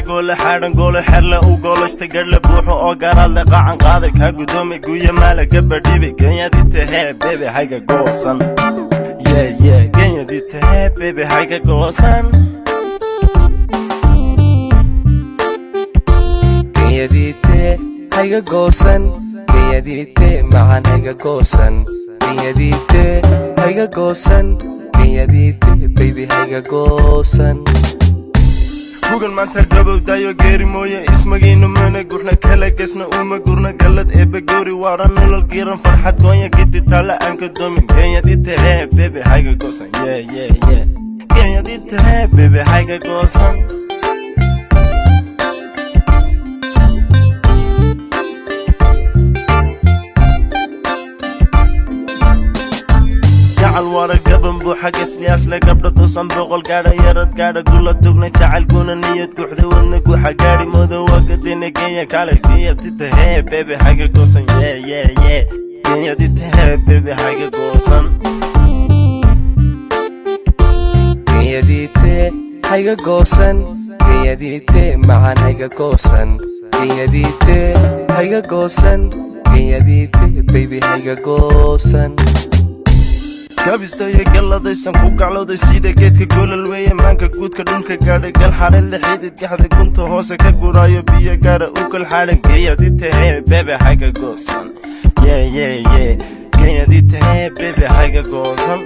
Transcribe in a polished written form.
gole xaaran gole xerle u golashta garle buuxo oo garaadle qacan qaaday ka gudoomay guya maala gabadhibe genyadita hee bebe hayga goosan genyadita hee bebe hayga goosan genyadite hayga goosan genyadite macaan hayga goosan genyadite hayga goosan genyadite baby hayga goosan bugan maanta gabowdayo geeri mooye ismagiinu mana gurna kala gesna uma gurna galad eebe goori waara nolol giiran farxad goonya gidi tala aan ka doomin genyadita hee bebe hayga goosan genyadita hee bebe hayga goosan الوارا قبن بو حق سنياس لقبل توصن بغل قادا يرد قادا قولا تقنا تعال قونا نيت كوحدة ونك وحقاري مودا وقتين قيا كالا قيا تتهي بيبي حقا قوصن قيا تتهي بيبي حقا قوصن قيا ديتي حقا قوصن قيا ديتي معان حقا قوصن قيا ديتي حقا قوصن قيا ديتي بيبي حقا قوصن كابستايا قلدaysan ku gaclooday sida geedka golol weeye maanka guudka dhulka gaadhay gal xaran la xidid gaxda gunta hoose ka guraayo biyo gaara u kal xaran geeyadita hee bebe hayga goosan geeyadita hee bebe hayga goosan